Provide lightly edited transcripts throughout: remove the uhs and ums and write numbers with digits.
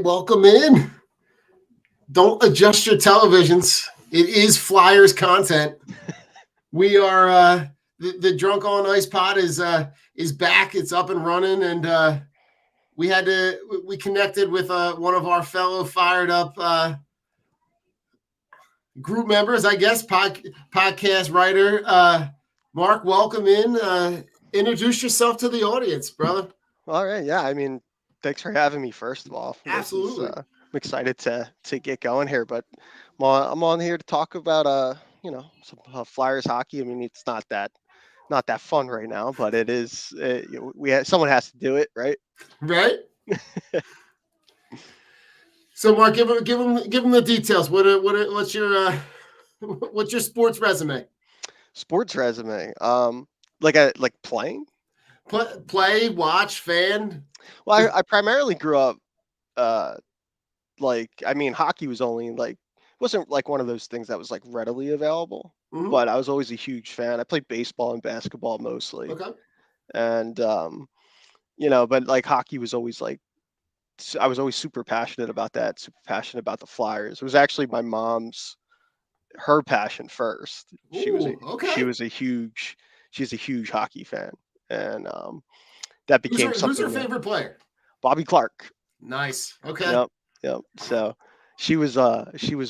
welcome in. Don't adjust your televisions. It is Flyers content. We are the Drunk on Ice pod is back. It's up and running, and we connected with one of our fellow fired up group members, I guess, podcast writer. Mark, welcome in. Introduce yourself to the audience, brother. All right. Yeah. I mean, thanks for having me. First of all, Absolutely. I'm excited to get going here. But I'm on here to talk about some Flyers hockey. I mean, it's not that fun right now, but it is. Someone has to do it, right? Right. So, Mark, give him the details. What's your sports resume? Sports resume. Like playing. Play, watch, fan. Well, I primarily grew up. Uh, I mean, hockey was only wasn't like one of those things that was like readily available. Mhm. But I was always a huge fan. I played baseball and basketball mostly. Okay. And but like hockey was always I was always super passionate about that, super passionate about the Flyers. It was actually my mom's her passion first. Ooh, okay. She's a huge hockey fan, and that became Who's her something. favorite player? Bobby Clark. Nice. Okay. Yep. So she was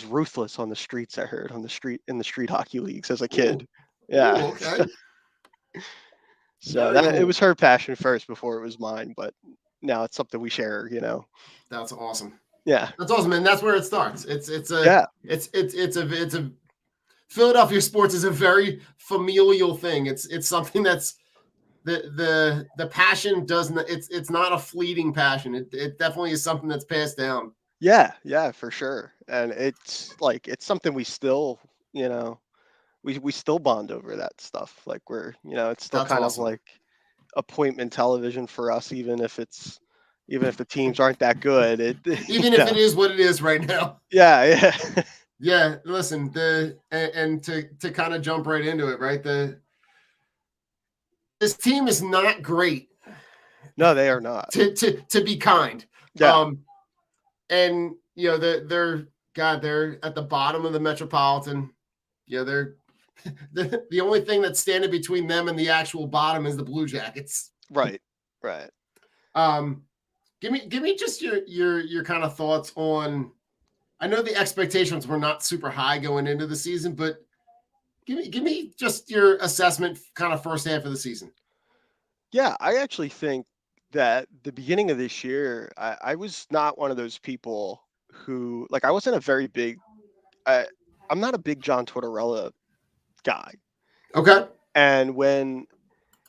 ruthless on the streets. I heard in the street hockey leagues as a kid. Ooh. Yeah. Ooh, okay. So it was her passion first before it was mine, but now it's something we share. That's awesome. Yeah. That's awesome, and that's where it starts. It's a Philadelphia sports is a very familial thing. It's something that's the passion doesn't. It's not a fleeting passion. It definitely is something that's passed down. Yeah, for sure. And it's something we still, we still bond over that stuff. Like it's still That's kind awesome. of like appointment television for us, even if the teams aren't that good. Even if it is what it is right now. Yeah. Yeah, listen, and to kind of jump right into it, right? This team is not great. No, they are not. To be kind. Yeah. And they're at the bottom of the Metropolitan. They're the only thing that's standing between them and the actual bottom is the Blue Jackets. Right. Give me just your kind of thoughts on. I know the expectations were not super high going into the season, but give me just your assessment, kind of first half of the season. Yeah, I actually think that the beginning of this year, I was not one of those people who I wasn't a very big. I'm not a big John Tortorella guy. Okay. And when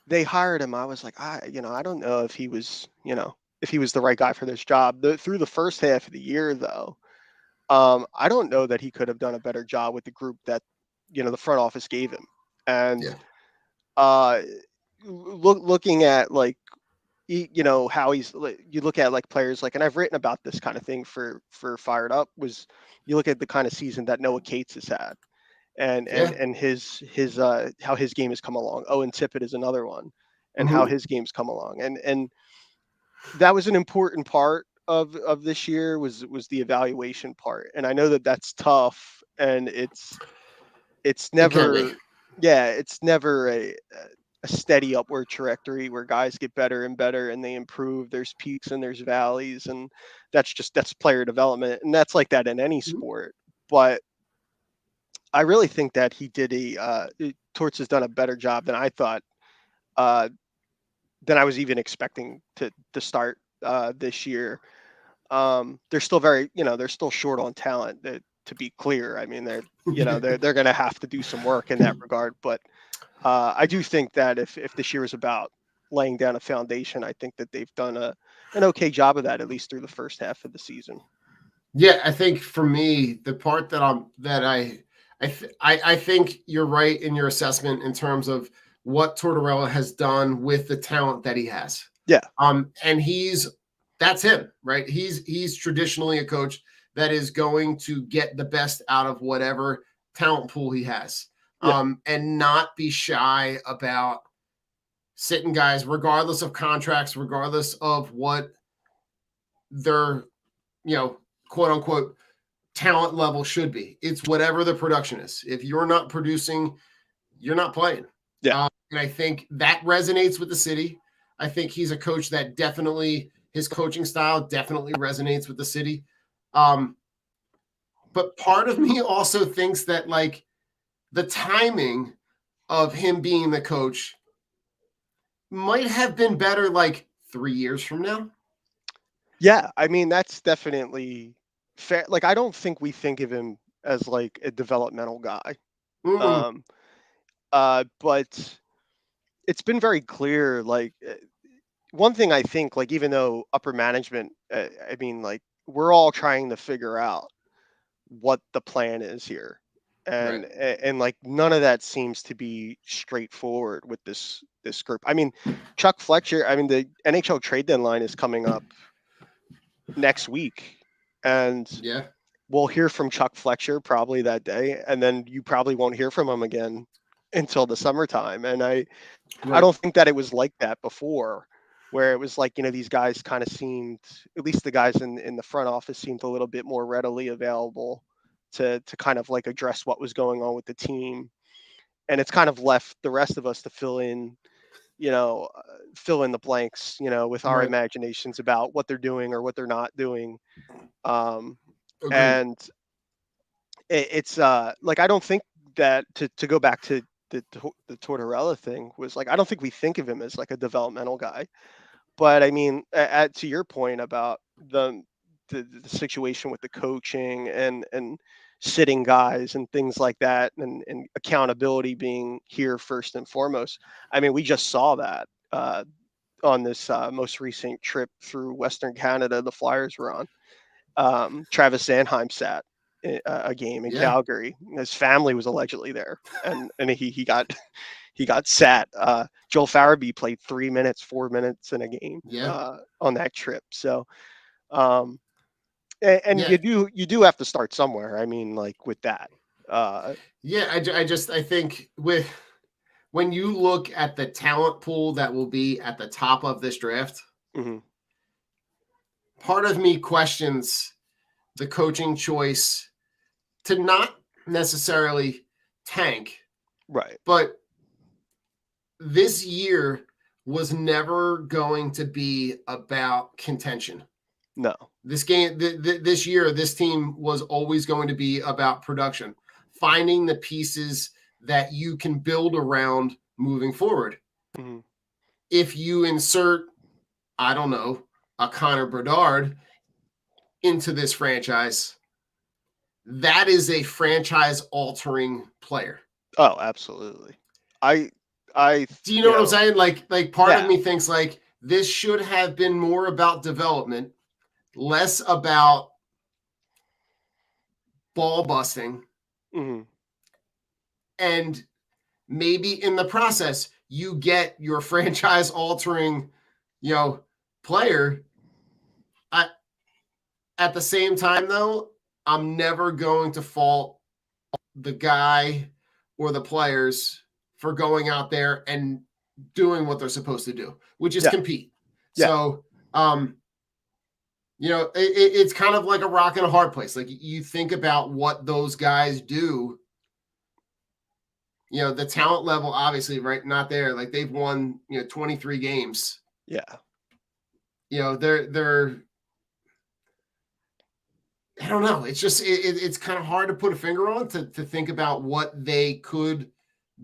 they hired him, I was like, I don't know if he was, if he was the right guy for this job. Through the first half of the year, though, I don't know that he could have done a better job with the group that, the front office gave him. And looking at how he's, you look at players and I've written about this kind of thing for Fired Up, was you look at the kind of season that Noah Cates has had. And his how his game has come along. Owen Tippett is another one, and how his game's come along. And that was an important part of this year was the evaluation part. And I know that that's tough, and it's never it's never a steady upward trajectory where guys get better and better and they improve. There's peaks and there's valleys, and that's player development, and that's like that in any sport. But I really think that he did Torts has done a better job than I thought, than I was even expecting to start this year. They're still they're still short on talent, to be clear. I mean, they're going to have to do some work in that regard. But I do think that if this year is about laying down a foundation, I think that they've done an okay job of that, at least through the first half of the season. Yeah, I think for me, the part I think you're right in your assessment in terms of what Tortorella has done with the talent that he has. Yeah. And that's him, right? He's traditionally a coach that is going to get the best out of whatever talent pool he has. And not be shy about sitting guys, regardless of contracts, regardless of what their quote unquote talent level should be. It's whatever the production is. If you're not producing, you're not playing. Yeah. And I think that resonates with the city. I think he's a coach that definitely, his coaching style definitely resonates with the city. But part of me also thinks that like the timing of him being the coach might have been better like 3 years from now. Yeah, I mean that's definitely fair. Like I don't think we think of him as like a developmental guy. Mm-mm. Um but it's been very clear like one thing I think like even though upper management I mean like we're all trying to figure out what the plan is here. Right. And like none of that seems to be straightforward with this group. I mean, Chuck Fletcher, I mean the NHL trade deadline is coming up next week and Yeah. we'll hear from Chuck Fletcher probably that day and then you probably won't hear from him again until the summertime. And I Right. don't think that it was like that before where it was like, you know, these guys kind of seemed, at least the guys in the front office seemed a little bit more readily available to kind of like address what was going on with the team. And it's kind of left the rest of us to fill in, you know, fill in the blanks, you know, with our Right. imaginations about what they're doing or what they're not doing. Um, Agreed. and it's like I don't think that to go back to the Tortorella thing was like I don't think we think of him as like a developmental guy, but I mean to your point about the situation with the coaching and sitting guys and things like that and accountability being here first and foremost. I mean we just saw that on this most recent trip through Western Canada the Flyers were on. Travis Sanheim sat a game in Yeah. Calgary. His family was allegedly there, and he got he got sat. Joel Farabee played 3 minutes, 4 minutes in a game Yeah. on that trip. So, um, and Yeah. you do have to start somewhere. I mean, like with that. Uh, Yeah. I think when you look at the talent pool that will be at the top of this draft, mhm, part of me questions the coaching choice to not necessarily tank, right. but this year was never going to be about contention. No. This game, this year, this team was always going to be about production, finding the pieces that you can build around moving forward. Mhm, If you insert, I don't know, a Connor Bedard into this franchise, that is a franchise altering player. oh, absolutely. I I Do you know you what I'm know saying? Like part of yeah. me thinks like this should have been more about development, less about ball busting, Mhm, and maybe in the process you get your franchise altering, player. I, at the same time though, I'm never going to fault the guy or the players for going out there and doing what they're supposed to do, which is yeah. compete. Yeah. So, it's kind of like a rock and a hard place. Like you think about what those guys do. The talent level, obviously, right, not there. Like they've won, 23 games. Yeah. They're. I don't know. It's just it's kind of hard to put a finger on to think about what they could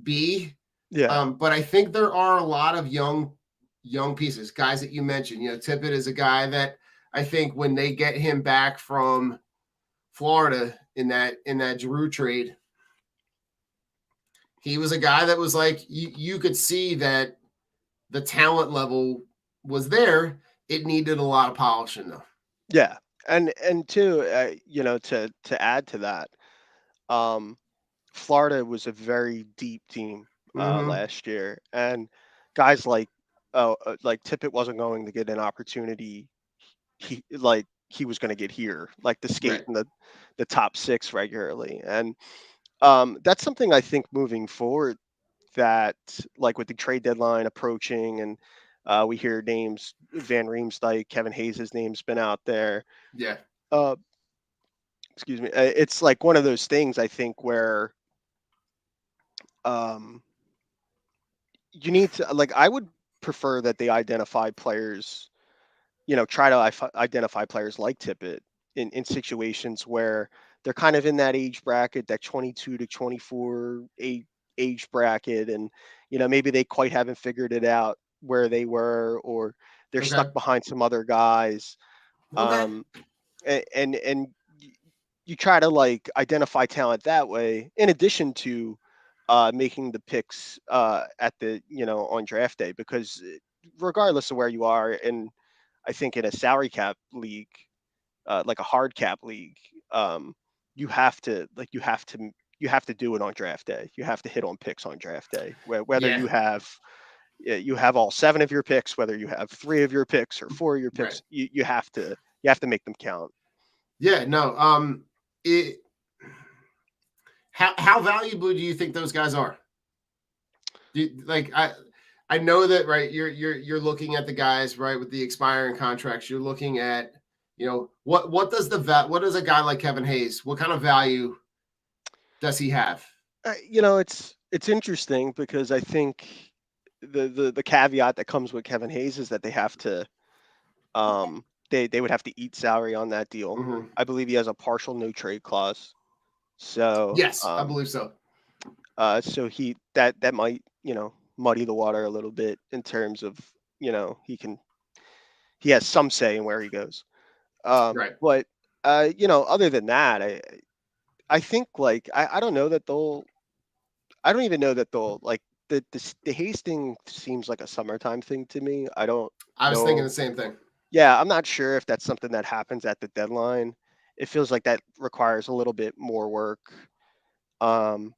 be. Yeah. But I think there are a lot of young pieces, guys that you mentioned. Tippett is a guy that I think when they get him back from Florida in that Giroux trade, he was a guy that was like you could see that the talent level was there. It needed a lot of polishing though. Yeah, and too, you know, to add to that, um, Florida was a very deep team Mm-hmm. last year, and guys like Tippett wasn't going to get an opportunity. He was going to get here, like to skate Right. in the top six regularly, and that's something I think moving forward that like with the trade deadline approaching and we hear names Van Riemsdyk, Kevin Hayes' name's been out there. Yeah. uh, excuse me, it's like one of those things I think where um, you need to like. I would prefer that they identify players, try to identify players like Tippett in situations where they're kind of in that age bracket, that 22 to 24 age bracket, and maybe they quite haven't figured it out where they were, or they're Okay. stuck behind some other guys. Okay. Um, and you try to like identify talent that way, in addition to making the picks at the on draft day, because regardless of where you are, and I think in a salary cap league, like a hard cap league, um, you have to do it on draft day. You have to hit on picks on draft day, whether Yeah. you have all 7 of your picks, whether you have 3 of your picks or 4 of your Right. picks, you have to make them count. Yeah. No. It. How valuable do you think those guys are? Like I know that, right. You're looking at the guys, right, with the expiring contracts. You're looking at what does what does a guy like Kevin Hayes, what kind of value does he have? It's interesting because I think the caveat that comes with Kevin Hayes is that they would have to eat salary on that deal. Mhm. I believe he has a partial no trade clause. So Yes, I believe so. so that might muddy the water a little bit in terms of he has some say in where he goes. Right. But other than that, I think like I don't know that they'll I don't even know that they'll like the Hastings seems like a summertime thing to me. I don't I was thinking know. the same thing. Yeah, I'm not sure if that's something that happens at the deadline. It feels like that requires a little bit more work. Um,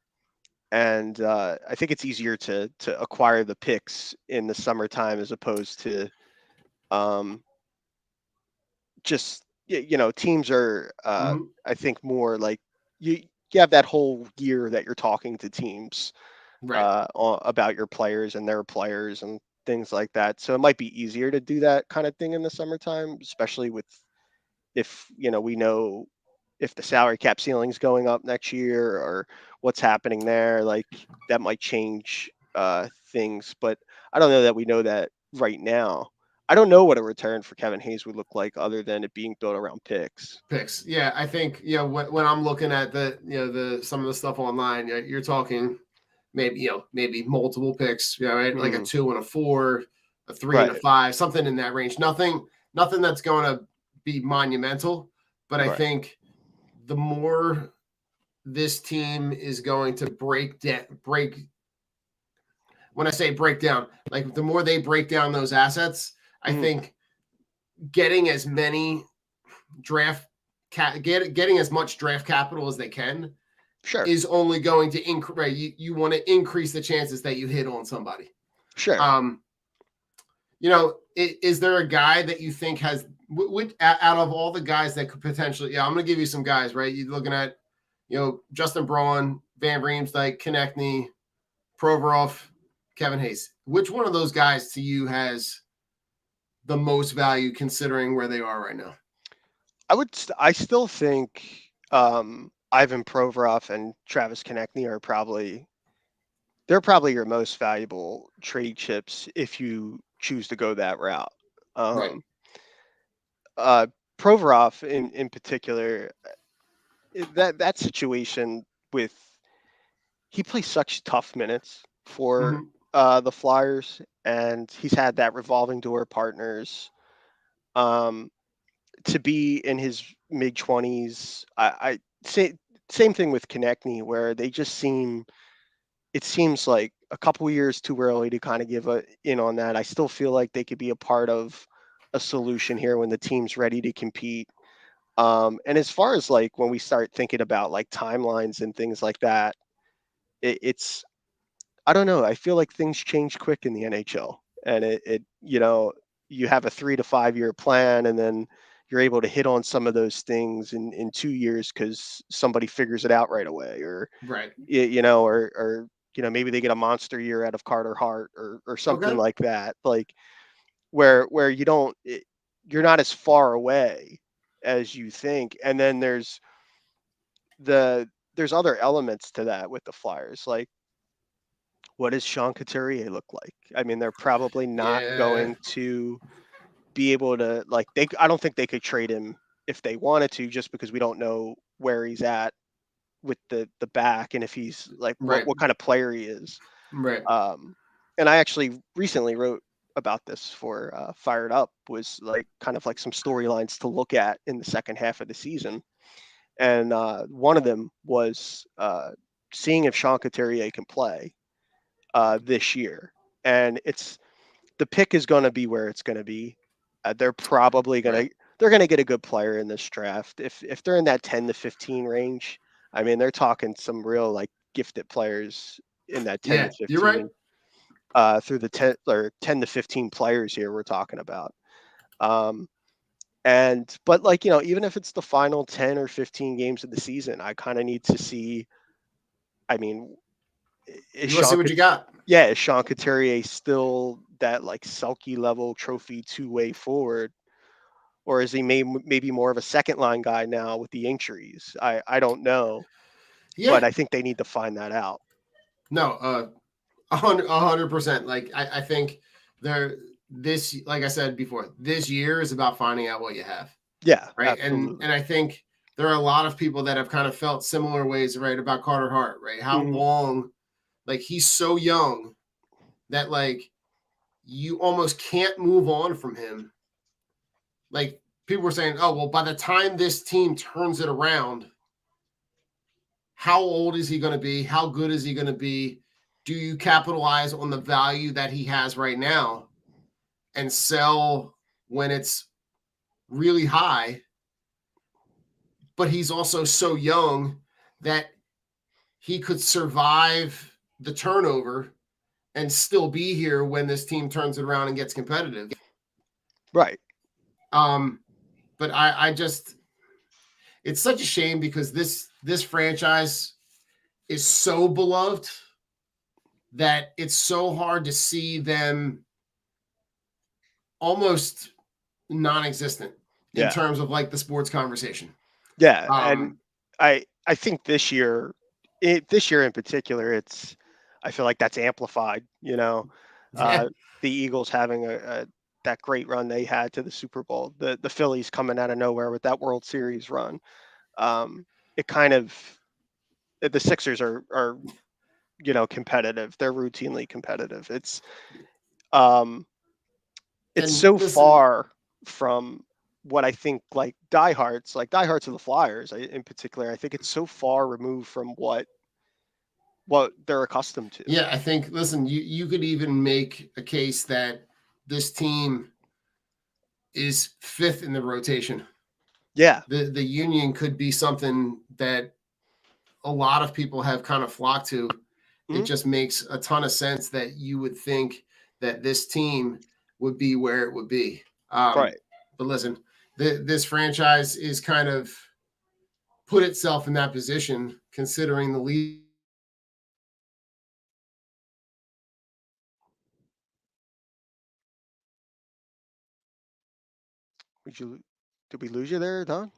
and I think it's easier to acquire the picks in the summertime as opposed to um, just teams are Mhm. I think more like you have that whole year that you're talking to teams Right. about your players and their players and things like that. So it might be easier to do that kind of thing in the summertime, especially with if we know if the salary cap ceiling's going up next year or what's happening there. Like that might change things, but I don't know that we know that right now. I don't know what a return for Kevin Hayes would look like other than it being built around picks. Picks. Yeah, I think when I'm looking at the some of the stuff online, you're talking maybe maybe multiple picks, right? Like a Mm, 2 and a 4, a 3 and a right, 5, something in that range. Nothing that's going to be monumental, but I right. think the more this team is going to break when I say break down, like the more they break down those assets, I Mm, think getting as many getting as much draft capital as they can sure, is only going to increase. Right? You want to increase the chances that you hit on somebody. sure. Um, is there a guy that you think has out of all the guys that could potentially? Yeah, I'm going to give you some guys. Right, you're looking at Justin Braun, Van Riemsdyk, Konechny, Provorov, Kevin Hayes. Which one of those guys to you has the most value considering where they are right now? I still think Ivan Provorov and Travis Konechny they're probably your most valuable trade chips if you choose to go that route. Right. Um, uh, Provorov in particular, that situation with he plays such tough minutes for Mm-hmm. the Flyers, and he's had that revolving door partners. Um, to be in his mid 20s, I say same thing with Konechny, where they just it seems like a couple years too early to kind of give in on that. I still feel like they could be a part of a solution here when the team's ready to compete. And as far as like when we start thinking about like timelines and things like that, it's I don't know. I feel like things change quick in the NHL, and you have a 3 to 5 year plan, and then you're able to hit on some of those things in 2 years because somebody figures it out right away, or Right. maybe they get a monster year out of Carter Hart or something Okay. like that. Like where you're not as far away as you think. And then there's other elements to that with the Flyers. Like, what does Sean Couturier look like? I mean, they're probably not Yeah. going to be able to, like, I don't think they could trade him if they wanted to, just because we don't know where he's at with the back, and if he's like Right. what kind of player he is. Right. And I actually recently wrote about this for Fired Up, was like kind of like some storylines to look at in the second half of the season. And one of them was seeing if Sean Couturier can play this year. And the pick is going to be where it's going to be. They're probably going Right. to they're going to get a good player in this draft. If they're in that 10 to 15 range, I mean, they're talking some real like gifted players in that 10 to Yeah, you're right. 15 through the 10 to 15 players here we're talking about. But like, even if it's the final 10 or 15 games of the season, I kind of need to see, I mean, is You want to see Sean what you got? yeah, is Sean Couturier still that like Selke level trophy two-way forward, or is he maybe more of a second line guy now with the injuries? I don't know, but Yeah. I think they need to find that out. No, 100%. Like I think this, like I said before, this year is about finding out what you have. Yeah, Right. And absolutely. I think there are a lot of people that have kind of felt similar ways, right, about Carter Hart, right? How Mhm. long, like he's so young that like you almost can't move on from him. Like people were saying, oh, well, by the time this team turns it around, how old is he going to be? How good is he going to be? Do you capitalize on the value that he has right now and sell when it's really high? But he's also so young that he could survive the turnover and still be here when this team turns it around and gets competitive. Right. Um, but I just, it's such a shame because this franchise is so beloved that it's so hard to see them almost non-existent in Yeah. terms of like the sports conversation. Yeah, and Um, I think this year in particular, I feel like that's amplified. yeah, The Eagles having a that great run they had to the Super Bowl, the Phillies coming out of nowhere with that World Series run. It kind of the Sixers are competitive. They're routinely competitive. Um, it's and so listen, far from what I think like diehards of the Flyers in particular. I think it's so far removed from what they're accustomed to. yeah, I think listen, you could even make a case that this team is fifth in the rotation. Yeah. The Union could be something that a lot of people have kind of flocked to. It Mhm. just makes a ton of sense that you would think that this team would be where it would be. Right. But listen, this franchise is kind of put itself in that position considering the lead. Would you Did we lose you there, Don?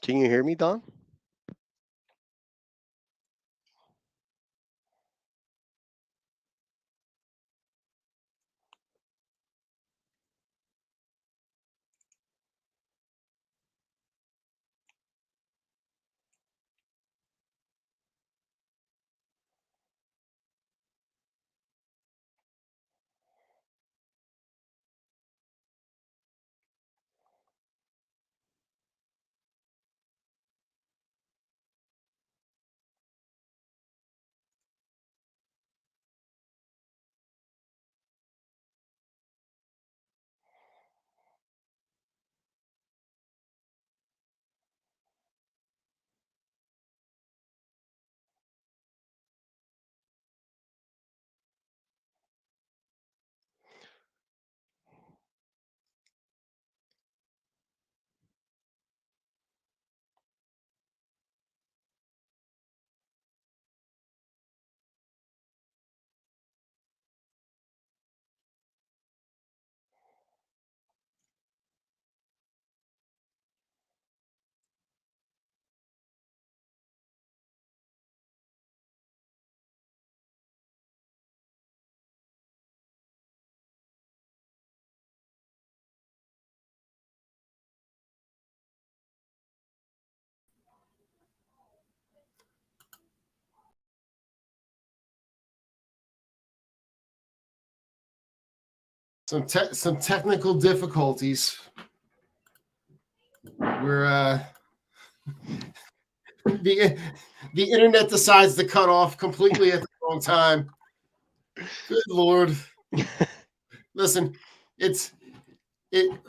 Can you hear me, Don? Some technical difficulties. We're the internet decides to cut off completely at the wrong time. Good Lord. Listen,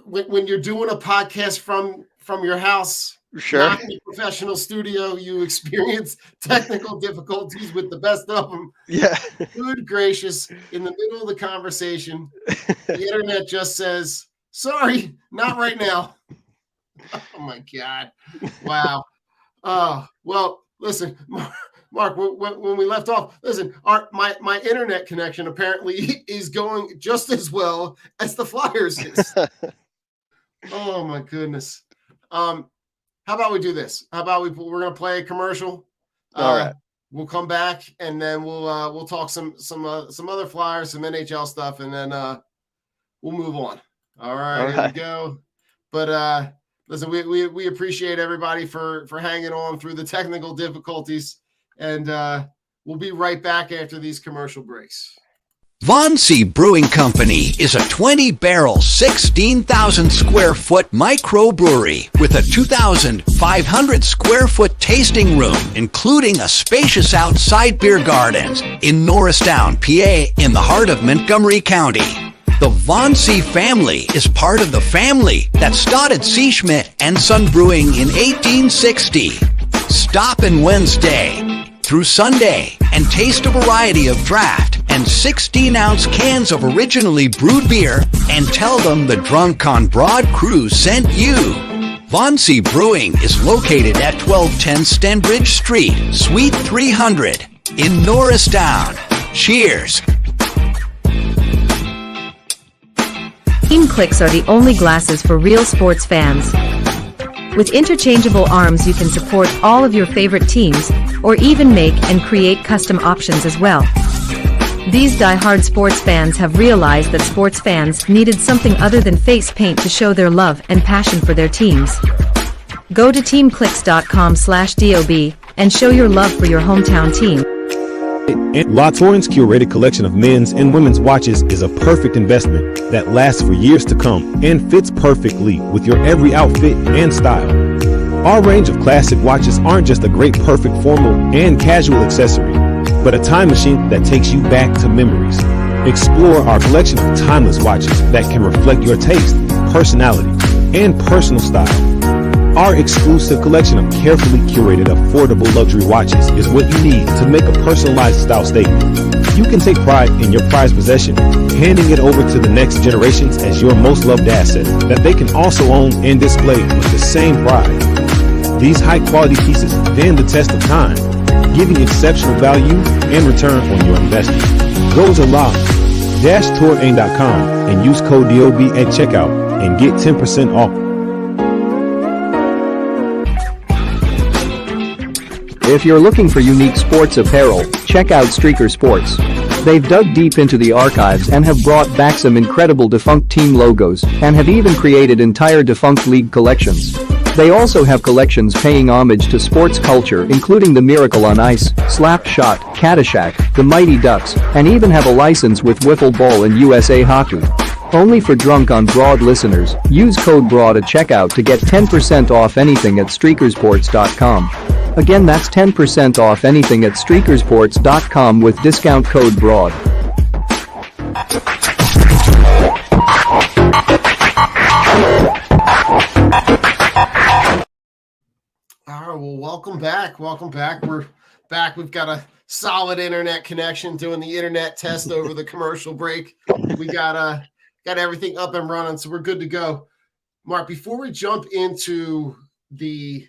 when you're doing a podcast from your house, Sure. not in a professional studio, you experience technical difficulties with the best of them. Yeah. Good gracious, in the middle of the conversation, the internet just says, sorry, not right now. Oh my God. Wow. Well, listen, Mark, when we left off, listen, my internet connection apparently is going just as well as the Flyers is. Oh my goodness. How about we do this? How about we're going to play a commercial? All right. We'll come back and then we'll talk some other Flyers, some NHL stuff, and then we'll move on. All right. Here we go. But listen, we appreciate everybody for hanging on through the technical difficulties, and we'll be right back after these commercial breaks. Von C. Brewing Company is a 20-barrel, 16,000 square foot microbrewery with a 2,500 square foot tasting room, including a spacious outside beer garden in Norristown, PA, in the heart of Montgomery County. The Von C. family is part of the family that started C. Schmidt and Son Brewing in 1860. Stop in Wednesday through Sunday and taste a variety of draft and 16-ounce cans of originally brewed beer and tell them the Drunk on Broad crew sent you. Von C. Brewing is located at 1210 Stenbridge Street, Suite 300 in Norristown. Cheers. Team Clicks are the only glasses for real sports fans. With interchangeable arms, you can support all of your favorite teams, or even make and create custom options as well. These die-hard sports fans have realized that sports fans needed something other than face paint to show their love and passion for their teams. Go to teamclicks.com/DOB and show your love for your hometown team. La Torrance curated collection of men's and women's watches is a perfect investment that lasts for years to come and fits perfectly with your every outfit and style. Our range of classic watches aren't just a great perfect formal and casual accessory, but a time machine that takes you back to memories. Explore our collection of timeless watches that can reflect your taste, personality, and personal style. Our exclusive collection of carefully curated, affordable luxury watches is what you need to make a personalized style statement. You can take pride in your prized possession, handing it over to the next generations as your most loved asset that they can also own and display with the same pride. These high-quality pieces stand the test of time, giving exceptional value and return on your investment. Go to la-touraine.com and use code DOB at checkout and get 10% off. If you're looking for unique sports apparel, check out Streaker Sports. They've dug deep into the archives and have brought back some incredible defunct team logos and have even created entire defunct league collections. They also have collections paying homage to sports culture, including the Miracle on Ice, Slap Shot, Caddyshack, the Mighty Ducks, and even have a license with Wiffle Ball and USA Hockey. Only for Drunk on Broad listeners, use code BROAD at checkout to get 10% off anything at streakersports.com. Again, that's 10% off anything at streakersports.com with discount code BROAD. All right, well, welcome back. Welcome back. We're back. We've got a solid internet connection, doing the internet test over the commercial break. We got everything up and running, so we're good to go. Mark, before we jump into the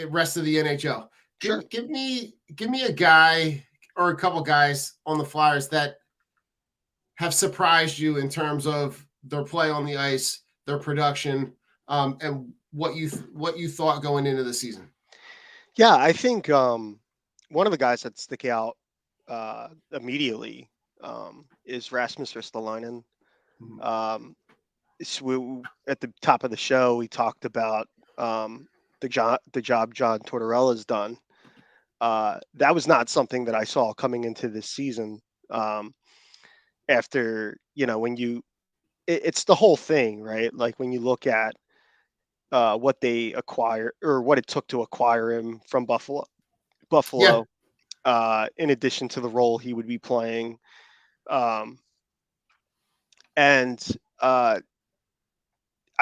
rest of the NHL, Sure. give me a guy or a couple guys on the Flyers that have surprised you in terms of their play on the ice, their production, and what you thought going into the season. Yeah, I think one of the guys that stick out immediately is Rasmus Ristolainen. So at the top of the show, we talked about the job John Tortorella's done. That was not something that I saw coming into this season. After, when it's the whole thing, right? Like when you look at what they acquire or what it took to acquire him from Buffalo, in addition to the role he would be playing. And I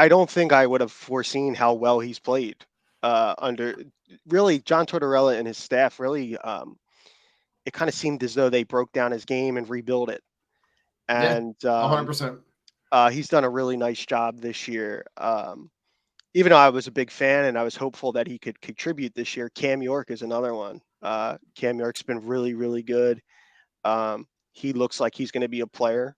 don't think I would have foreseen how well he's played under really John Tortorella and his staff. Really, it kind of seemed as though they broke down his game and rebuilt it. And 100%. He's done a really nice job this year. Even though I was a big fan and I was hopeful that he could contribute this year, Cam York is another one. Cam York's been really, really good. He looks like he's going to be a player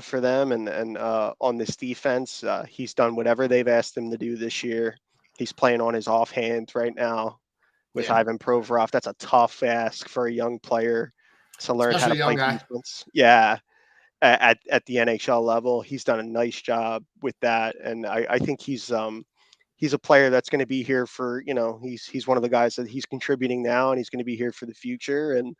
for them. And on this defense, he's done whatever they've asked him to do this year. He's playing on his offhand right now with Ivan Provorov. That's a tough ask for a young player to learn Especially how to play defense. Yeah. At the NHL level, he's done a nice job with that, and I think he's a player that's going to be here for, he's one of the guys that he's contributing now, and he's going to be here for the future, and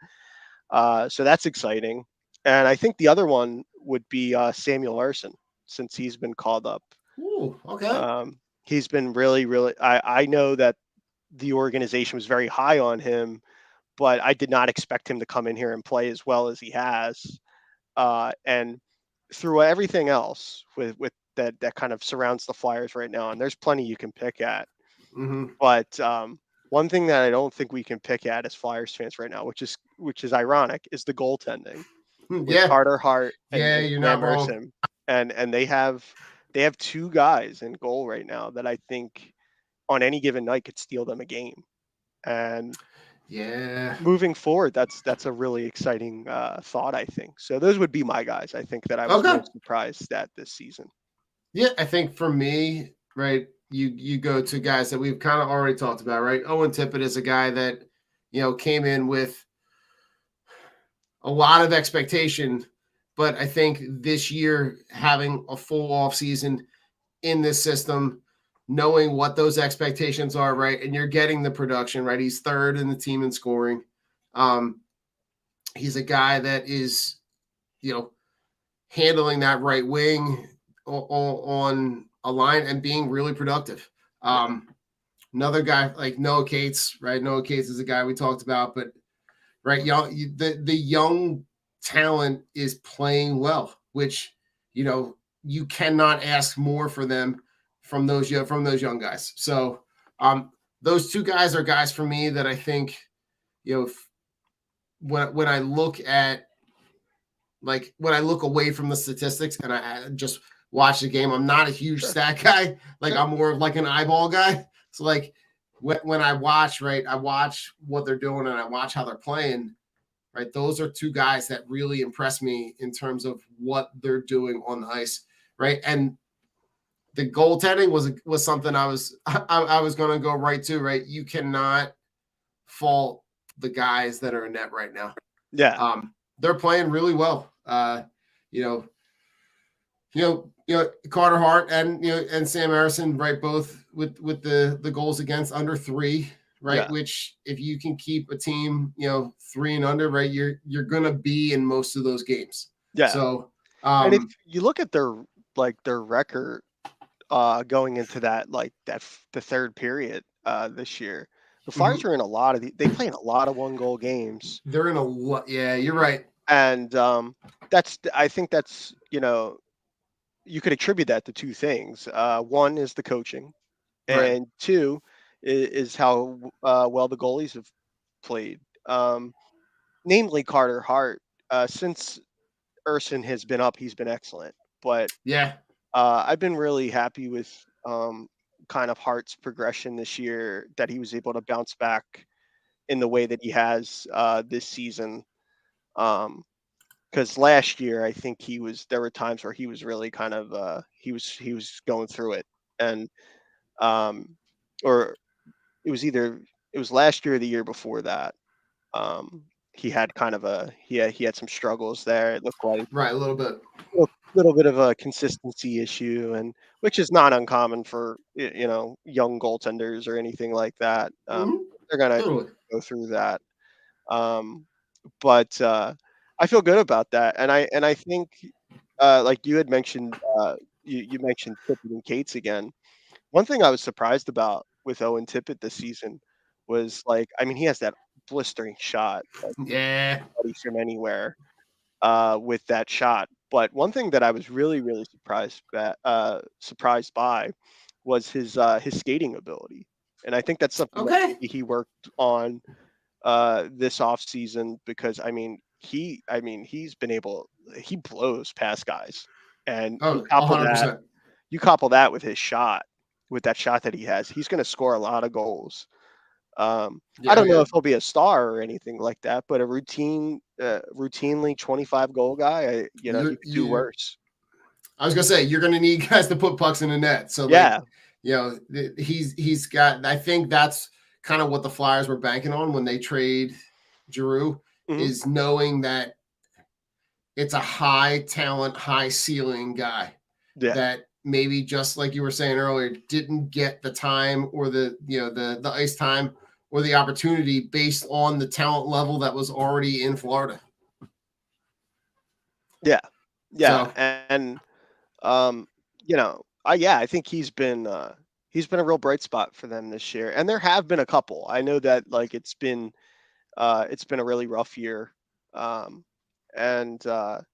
so that's exciting. And I think the other one would be Samuel Larson, since he's been called up. Ooh, okay. He's been really, really. I know that the organization was very high on him, but I did not expect him to come in here and play as well as he has. And through everything else with that kind of surrounds the Flyers right now, and there's plenty you can pick at. Mm-hmm. But one thing that I don't think we can pick at as Flyers fans right now, which is ironic, is the goaltending. With Carter Hart and you're not wrong. Emerson. And they have two guys in goal right now that I think on any given night could steal them a game. And moving forward, that's a really exciting thought, I think. So those would be my guys, I think, that I was most surprised at this season. Yeah, I think for me, right, you go to guys that we've kind of already talked about, right? Owen Tippett is a guy that, came in with a lot of expectation, but I think this year having a full off season in this system, knowing what those expectations are, right? And you're getting the production, right? He's third in the team in scoring. He's a guy that is, handling that right wing on a line and being really productive. Another guy like Noah Cates, right? Noah Cates is a guy we talked about, but right, the young talent is playing well, which, you cannot ask more for them from those young guys. So those two guys are guys for me that I think, when I look at, like, when I look away from the statistics and I just watch the game, I'm not a huge stat guy. Like, I'm more of like an eyeball guy. So like when I watch, right, I watch what they're doing and I watch how they're playing, right? Those are two guys that really impress me in terms of what they're doing on the ice, right? And the goaltending was something I was going to go right to, right? You cannot fault the guys that are in net right now. Yeah. They're playing really well. Carter Hart and Sam Harrison, right? Both with the goals against under 3, right? Yeah. Which if you can keep a team, 3 and under, right, you're gonna be in most of those games. Yeah. So and if you look at their record going into the third period this year, the Flyers are in a lot of they play in a lot of 1-goal games. They're in a lot. Yeah, you're right. And I think that's, you could attribute that to 2 things. One is the coaching, Right. and 2 is how well the goalies have played. Namely Carter Hart. Since Urson has been up, he's been excellent. But Yeah. I've been really happy with kind of Hart's progression this year, that he was able to bounce back in the way that he has this season. Because last year, I think there were times where he was really kind of he was going through it, and or it was last year or the year before that. He had kind of he had some struggles there. It looked like Right, a little bit. little bit of a consistency issue, and which is not uncommon for young goaltenders or anything like that. They're gonna Totally. go through that. But I feel good about that, and I think like you had mentioned, you mentioned Tippett and Cates again. One thing I was surprised about with Owen Tippett this season was he has that blistering shot, Yeah. from anywhere with that shot. But one thing that I was really, really surprised by was his skating ability, and I think that's something that he worked on this off season, because he's been he blows past guys, and you couple that with his shot, with that shot that he has, he's going to score a lot of goals. I don't know if he'll be a star or anything like that, but a routinely 25 goal guy, he could do worse. I was gonna say, you're gonna need guys to put pucks in the net. So he's got. I think that's kind of what the Flyers were banking on when they trade Giroux, is knowing that it's a high talent, high ceiling guy that maybe, just like you were saying earlier, didn't get the time or the ice time or the opportunity based on the talent level that was already in Florida. Yeah. So, and I think he's been a real bright spot for them this year. And there have been a couple. I know that it's been a really rough year. And the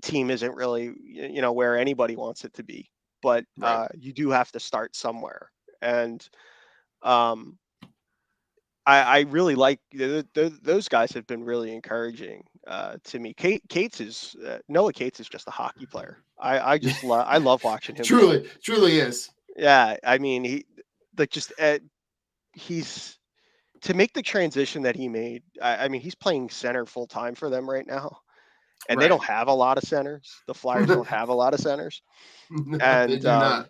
team isn't really, where anybody wants it to be, but you do have to start somewhere. And I really like those guys have been really encouraging to me. Noah Cates is just a hockey player. I love watching him. Truly is. Yeah, he's to make the transition that he made. He's playing center full time for them right now, and they don't have a lot of centers. The Flyers don't have a lot of centers, and they do not.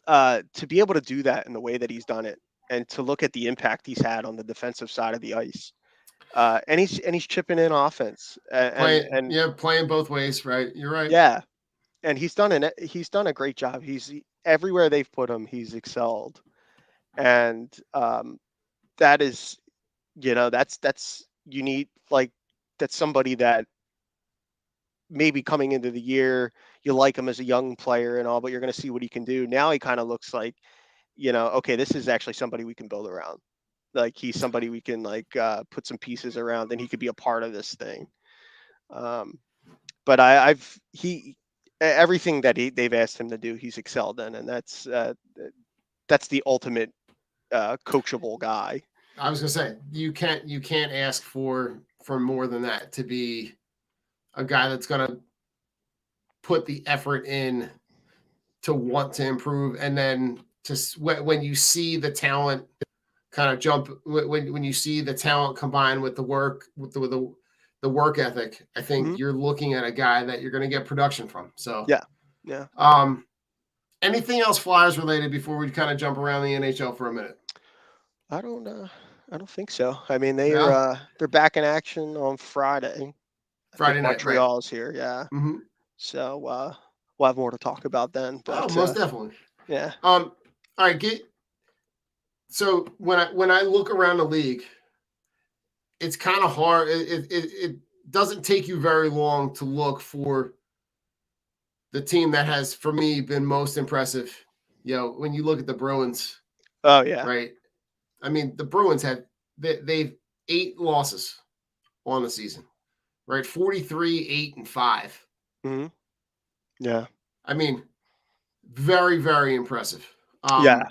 To be able to do that in the way that he's done it, and to look at the impact he's had on the defensive side of the ice, and he's chipping in offense, playing both ways, right? You're right. Yeah, and he's done a great job. He's everywhere they've put him, he's excelled, and that is, that's you need that's somebody that maybe coming into the year you like him as a young player and all, but you're going to see what he can do. Now he kind of looks like, okay, this is actually somebody we can build around. He's somebody we can put some pieces around, and he could be a part of this thing. But everything that they've asked him to do, he's excelled in, and that's the ultimate coachable guy. I was gonna say, you can't ask for more than that, to be a guy that's gonna put the effort in to want to improve, and then when you see the talent kind of jump, when you see the talent combined with the work, with the work ethic, I think you're looking at a guy that you're going to get production from. So yeah. Anything else Flyers related before we kind of jump around the NHL for a minute? I don't I don't think so. I mean, No? they're back in action on Friday. I think Friday night, right? Montreal's here, yeah. Hmm. So we'll have more to talk about then. Oh, But most definitely. yeah, All right. So when I look around the league, it's kind of hard. It doesn't take you very long to look for the team that has, for me, been most impressive. When you look at the Bruins, oh yeah, right? I mean, the Bruins they've 8 losses on the season, right? 43, 8, and 5. hmm yeah, I mean, very, very impressive. yeah.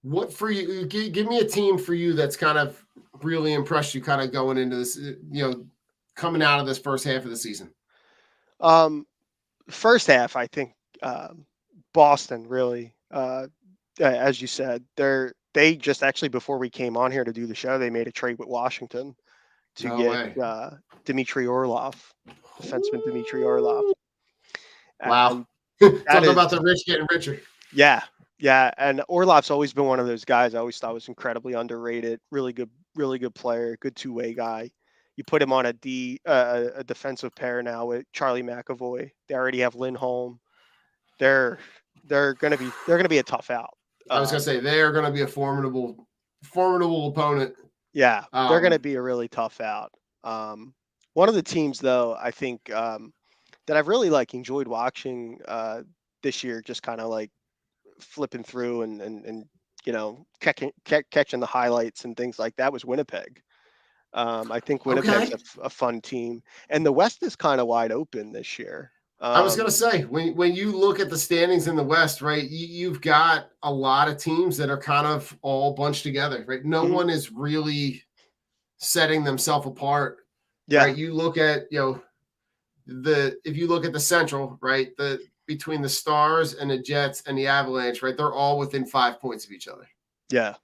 What for you? Give me a team for you that's kind of really impressed you, kind of going into this, coming out of this first half of the season. First half, I think Boston really, as you said, they just actually before we came on here to do the show, they made a trade with Washington to No get way. Dmitry Orlov, defenseman Dmitry Orlov. Wow. And Talk about the rich getting richer. yeah, and Orlov's always been one of those guys I always thought was incredibly underrated. Really good player, good two-way guy. You put him on a defensive pair now with Charlie McAvoy. They already have Lindholm. They're gonna be a tough out. I was gonna say they are gonna be a formidable opponent. Yeah, they're gonna be a really tough out. One of the teams though, I think that I've really enjoyed watching this year, just kind of flipping through and catching the highlights and things like that was Winnipeg. I think Winnipeg's a fun team, and the West is kind of wide open this year. I was gonna say when you look at the standings in the West, right? You've got a lot of teams that are kind of all bunched together, right? No one is really setting themselves apart. Yeah, right? You look at if you look at the Central, right? Between the Stars and the Jets and the Avalanche, right? They're all within 5 points of each other. yeah,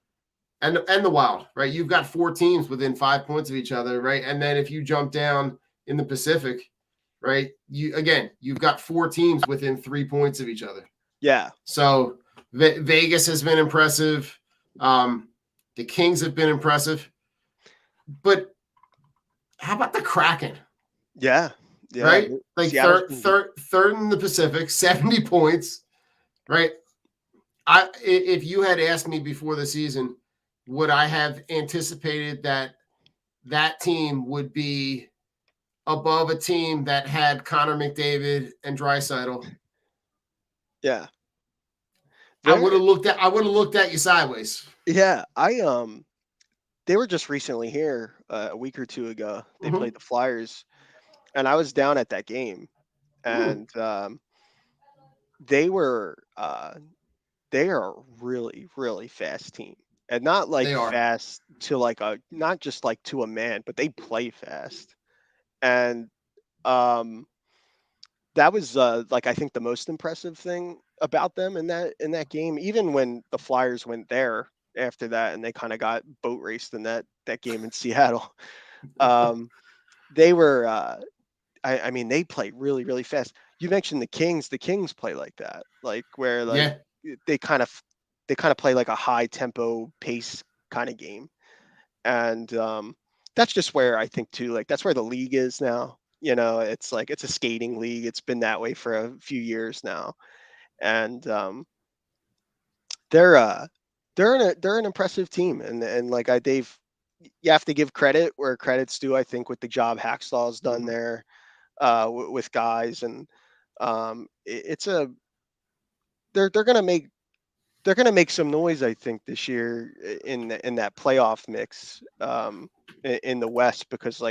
And the Wild, right? You've got 4 teams within 5 points of each other, right? And then if you jump down in the Pacific, right? You've got 4 teams within 3 points of each other. yeah. So Vegas has been impressive. The Kings have been impressive. But how about the Kraken? Yeah. Right? Third in the Pacific, 70 points. Right? If you had asked me before the season, would I have anticipated that team would be above a team that had Connor McDavid and Draisaitl? Yeah. I would have looked at you sideways. Yeah, they were just recently here a week or two ago. They played the Flyers, and I was down at that game, and they are a really, really fast team, and not fast to not just to a man, but they play fast, and that was I think the most impressive thing about them in that game. Even when the Flyers went there after that, and they kind of got boat raced in that game in Seattle. They were, I mean, they play really, really fast. You mentioned the Kings. The Kings play like that, where they kind of play a high tempo pace kind of game, and that's just where I think too, that's where the league is now. It's it's a skating league. It's been that way for a few years now, and they're an impressive team, and you have to give credit where credit's due. I think with the job Hackstall's done there with guys, and they're gonna make some noise. I think this year in that playoff mix in the West, because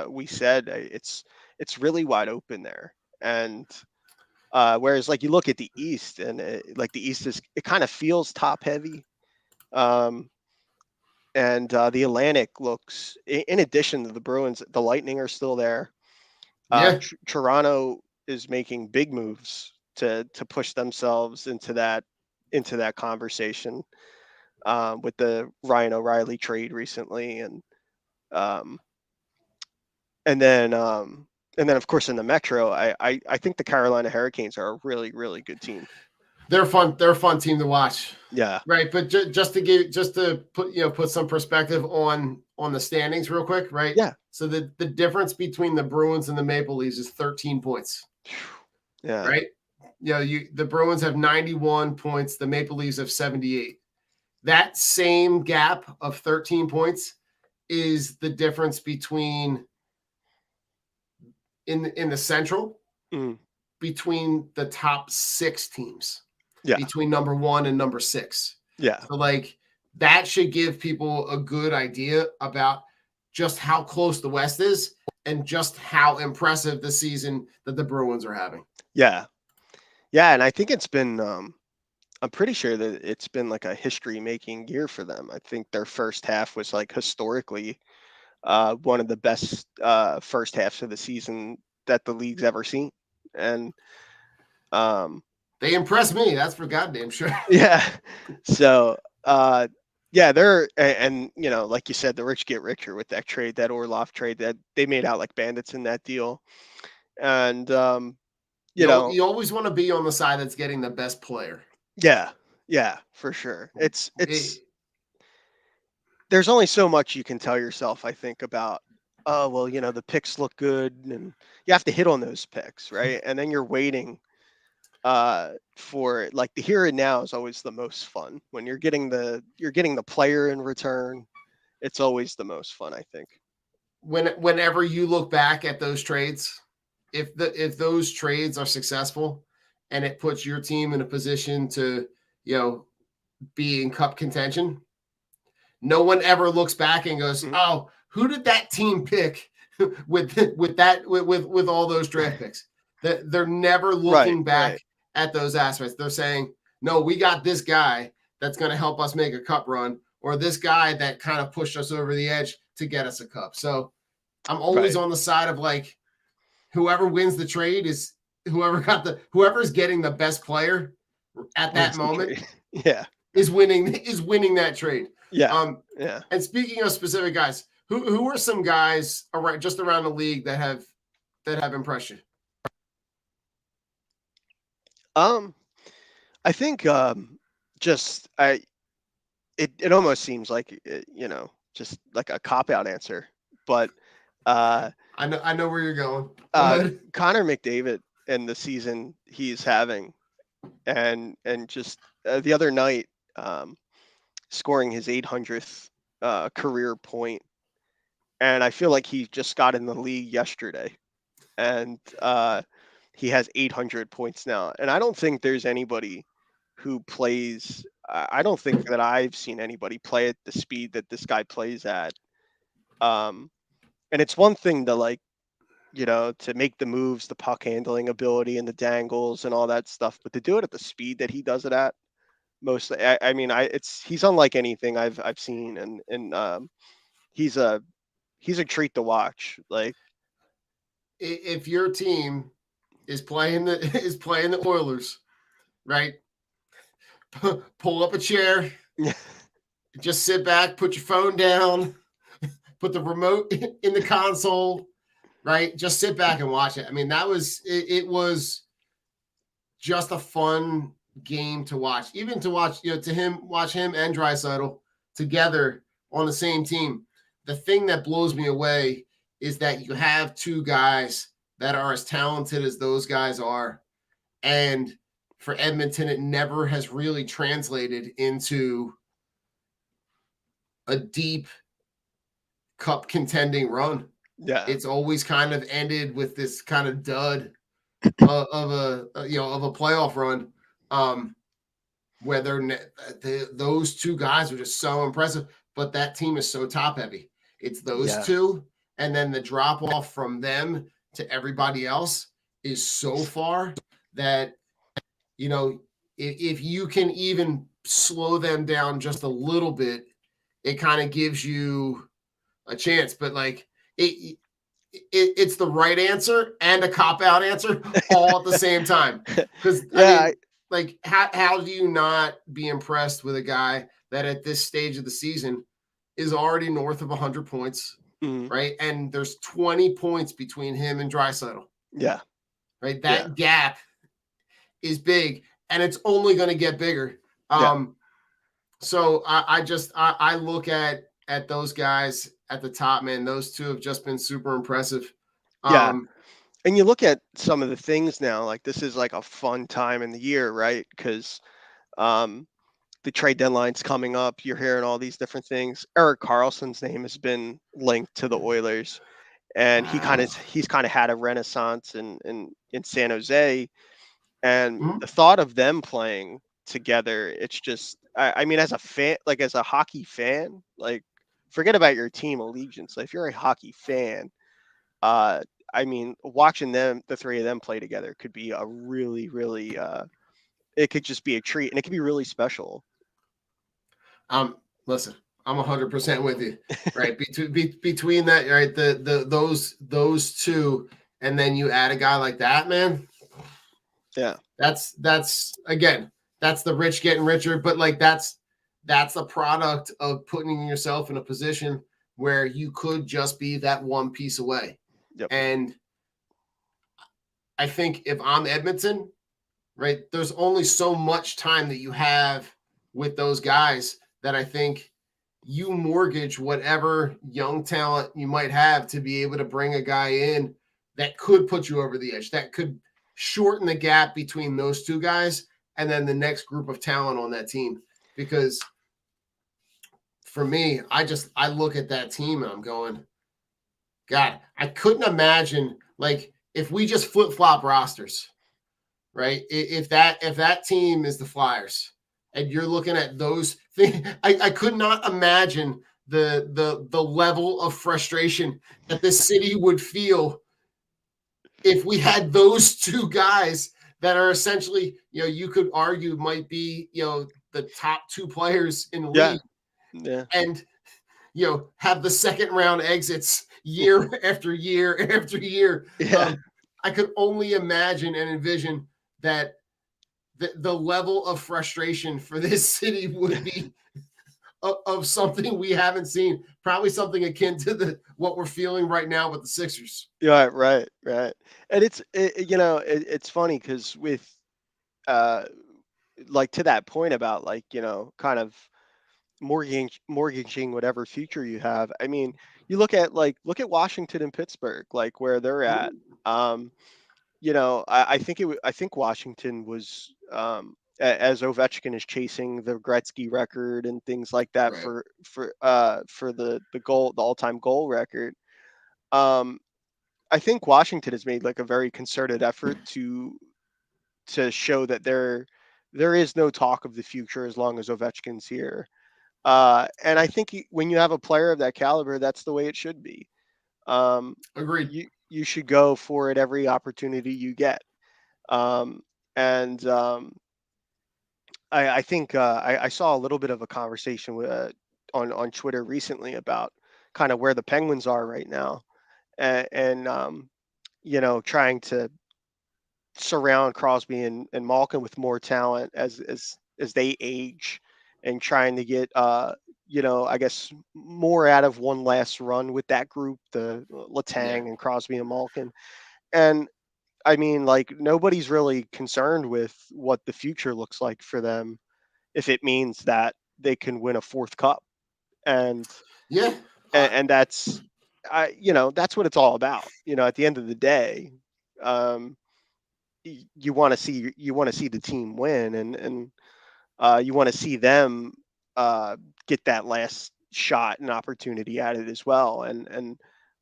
we said, it's really wide open there, and whereas you look at the East, and the East it kind of feels top heavy. And the Atlantic looks, in addition to the Bruins, the Lightning are still there. Toronto is making big moves to push themselves into that conversation with the Ryan O'Reilly trade recently, and then of course in the Metro, I think the Carolina Hurricanes are a really, really good team. They're fun. They're a fun team to watch. Yeah. Right, but just to put some perspective on the standings real quick, right? Yeah. So the difference between the Bruins and the Maple Leafs is 13 points. Yeah. Right? The Bruins have 91 points, the Maple Leafs have 78. That same gap of 13 points is the difference between in the Central between the top 6 teams. Yeah. Between number 1 and number 6. Yeah. So like that should give people a good idea about just how close the West is and just how impressive the season that the Bruins are having. Yeah. Yeah. And I think it's been, I'm pretty sure that it's been like a history making year for them. I think their first half was like historically one of the best first halves of the season that the league's ever seen. And, they impressed me. That's for goddamn sure. Yeah. So, yeah, they're, and you know, like you said, the rich get richer with that trade, that Orlov trade, that they made out like bandits in that deal. And, you know, you always want to be on the side that's getting the best player. Yeah. Yeah, for sure. It's, there's only so much you can tell yourself, I think, about, oh, well, you know, the picks look good and you have to hit on those picks. Right. And then you're waiting for like the here and now is always the most fun when you're getting the player in return. It's always the most fun, I think. Whenever you look back at those trades, if those trades are successful and it puts your team in a position to, be in cup contention, no one ever looks back and goes, oh, who did that team pick with all those draft picks? They're never looking back at those aspects. They're saying, no, we got this guy that's going to help us make a cup run, or this guy that kind of pushed us over the edge to get us a cup. So I'm always on the side of like, whoever wins the trade is whoever's getting the best player at that moment. Yeah. Is winning that trade. Yeah. Yeah. And speaking of specific guys, who are some guys just around the league that have impressed you? I think it almost seems like just like a cop out answer, but I know where you're going. Connor McDavid and the season he's having, and just the other night scoring his 800th career point, and I feel like he just got in the league yesterday, and he has 800 points now. And I don't think there's anybody who plays. I don't think that I've seen anybody play at the speed that this guy plays at. And it's one thing to to make the moves, the puck handling ability and the dangles and all that stuff, but to do it at the speed that he does it at, mostly, he's unlike anything I've seen. And he's a treat to watch. Like, if your team is playing the Oilers, right? Pull up a chair, just sit back, put your phone down, put the remote in the console, right? Just sit back and watch it. I mean, it was just a fun game to watch, even to watch, watch him and Draisaitl together on the same team. The thing that blows me away is that you have two guys that are as talented as those guys are. And for Edmonton, it never has really translated into a deep cup contending run. Yeah. It's always kind of ended with this kind of dud of a playoff run. Where those two guys are just so impressive, but that team is so top heavy. It's those two, and then the drop off from them to everybody else is so far that, if you can even slow them down just a little bit, it kind of gives you a chance. But like it's the right answer and a cop out answer all at the same time. Because how do you not be impressed with a guy that at this stage of the season is already north of 100 points, right? And there's 20 points between him and Draisaitl. Yeah. Right. That gap is big. and it's only going to get bigger. So I look at those guys at the top, man. Those two have just been super impressive. Yeah. And you look at some of the things now, like this is like a fun time in the year, right? Because the trade deadline's coming up. You're hearing all these different things. Erik Karlsson's name has been linked to the Oilers, and he's kind of had a renaissance in San Jose. And the thought of them playing together, it's just, I mean, as a fan, like as a hockey fan, like forget about your team allegiance. Like, if you're a hockey fan, I mean, watching the three of them play together could be a really, really, it could just be a treat, and it could be really special. Listen, I'm 100% with you, right? Between that, right? Those two, and then you add a guy like that, man. Yeah, that's again, that's the rich getting richer, but like that's a product of putting yourself in a position where you could just be that one piece away. Yep. And I think if I'm Edmonton, right, there's only so much time that you have with those guys that I think you mortgage whatever young talent you might have to be able to bring a guy in that could put you over the edge, that could shorten the gap between those two guys and then the next group of talent on that team. Because for me, I look at that team and I'm going, God, I couldn't imagine, like, if we just flip-flop rosters, right? If that team is the Flyers and you're looking at those things, I could not imagine the level of frustration that this city would feel if we had those two guys that are essentially, you could argue might be, the top two players in the league. Yeah. And, have the second round exits year after year after year. Yeah. I could only imagine and envision that the level of frustration for this city would be of something we haven't seen, probably something akin to what we're feeling right now with the Sixers. Yeah, right. And it's funny because with like to that point about like, kind of mortgaging whatever future you have. I mean, you look at Washington and Pittsburgh, like where they're at. I think Washington was as Ovechkin is chasing the Gretzky record and things like that, right, for the all-time goal record. I think Washington has made like a very concerted effort to show that there is no talk of the future as long as Ovechkin's here. And I think when you have a player of that caliber, that's the way it should be. Agreed. You should go for it every opportunity you get. I think I saw a little bit of a conversation on Twitter recently about kind of where the Penguins are right now, and trying to surround Crosby and Malkin with more talent as they age, and trying to get I guess more out of one last run with that group, the Letang and Crosby and Malkin. And I mean, like, nobody's really concerned with what the future looks like for them if it means that they can win a fourth cup. And and that's that's what it's all about. At the end of the day, you want to see the team win, and you want to see them get that last shot and opportunity at it as well. And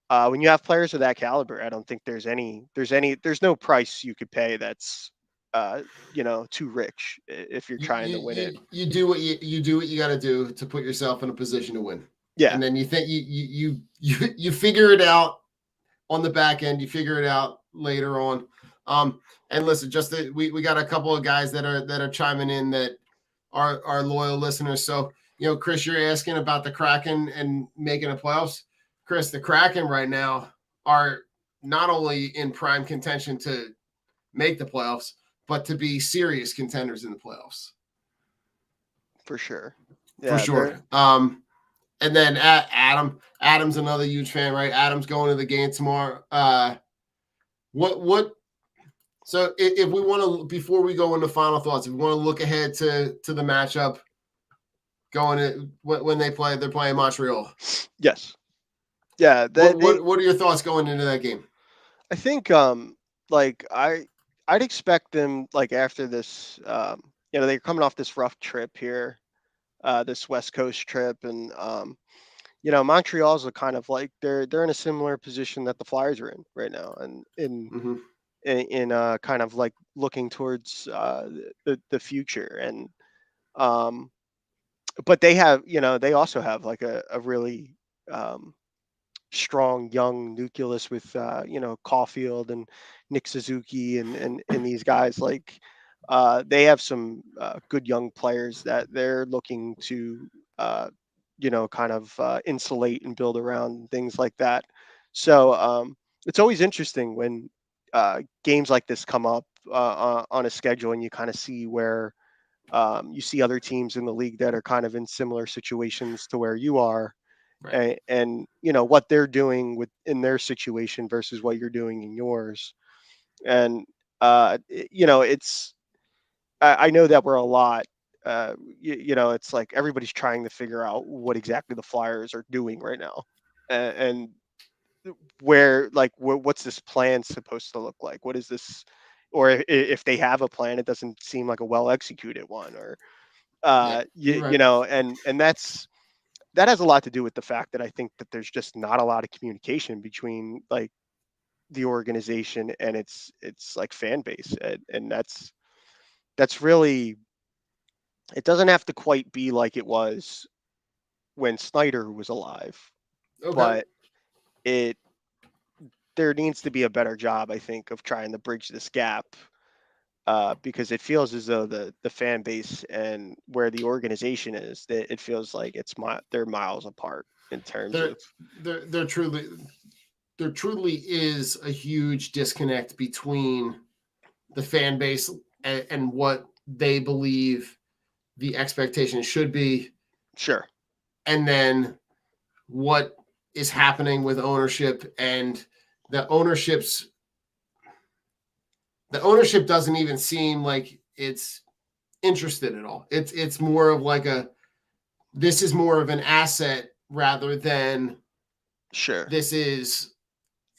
when you have players of that caliber, I don't think there's no price you could pay that's too rich if you're trying to win it. You do what you got to do to put yourself in a position to win. Yeah. And then you think you figure it out on the back end. You figure it out later on. And listen, we got a couple of guys that are chiming in that are loyal listeners. So, Chris, you're asking about the Kraken and making the playoffs. Chris, the Kraken right now are not only in prime contention to make the playoffs, but to be serious contenders in the playoffs. For sure. Yeah, for sure. And then Adam's another huge fan, right? Adam's going to the game tomorrow. What So if we want to, before we go into final thoughts, if we want to look ahead to the matchup going in, when they're playing Montreal. Yes. Yeah. What are your thoughts going into that game? I think like I'd expect them, like, after this, they're coming off this rough trip here, this West Coast trip, and Montreal's a kind of like they're in a similar position that the Flyers are in right now, and Mm-hmm. in kind of like looking towards the future, and but they also have like a really strong young nucleus with Caulfield and Nick Suzuki and these guys. Like they have some good young players that they're looking to kind of insulate and build around and things like that. So it's always interesting when games like this come up on a schedule, and you kind of see where you see other teams in the league that are kind of in similar situations to where you are. Right. And what they're doing in their situation versus what you're doing in yours. And it's I know that we're a lot it's like everybody's trying to figure out what exactly the Flyers are doing right now, and where, like, what's this plan supposed to look like? What is this? Or if they have a plan, it doesn't seem like a well executed one. Or Yeah, you're right. and that has a lot to do with the fact that I think that there's just not a lot of communication between, like, the organization and its like fan base, and that's really, it doesn't have to quite be like it was when Snyder was alive, Okay. but there needs to be a better job, I think, of trying to bridge this gap, because it feels as though the fan base and where the organization is, that it feels like they're miles apart in terms of. There truly is a huge disconnect between the fan base and what they believe the expectation should be. Sure. And then what is happening with ownership, and the ownership doesn't even seem like it's interested at all. It's more of like this is more of an asset rather than Sure. this is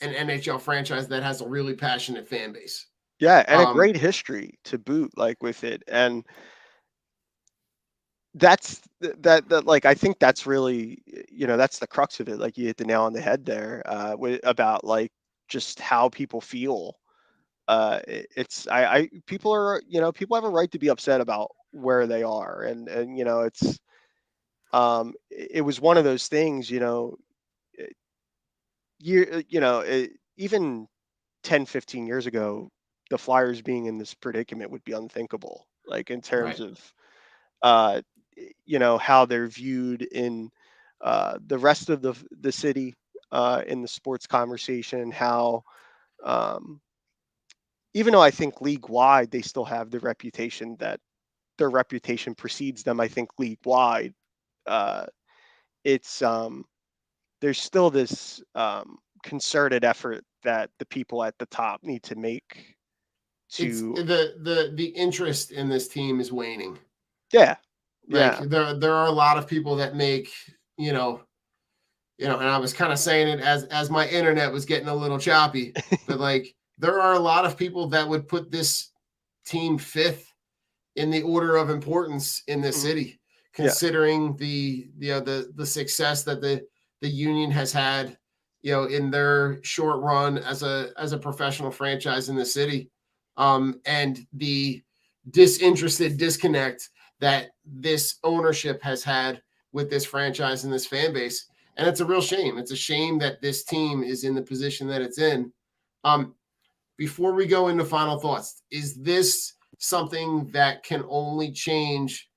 an NHL franchise that has a really passionate fan base. Yeah, and a great history to boot, like, with it. And that's that like, I think that's really, that's the crux of it. Like, you hit the nail on the head there, about, like, just how people feel. It's people are, people have a right to be upset about where they are, and it's it was one of those things, even 10, 15 years ago, the Flyers being in this predicament would be unthinkable, like, in terms Right. of how they're viewed in the rest of the city, in the sports conversation. How even though I think league wide they still have the reputation that their reputation precedes them, I think league wide, it's there's still this concerted effort that the people at the top need to make to. The interest in this team is waning. Yeah. Like, there are a lot of people that make, and I was kind of saying it as my internet was getting a little choppy, but, like, there are a lot of people that would put this team fifth in the order of importance in this city, considering the success that the Union has had, in their short run as a professional franchise in the city, and the disinterested disconnect that this ownership has had with this franchise and this fan base. And it's a real shame. It's a shame that this team is in the position that it's in. Before we go into final thoughts, is this something that can only change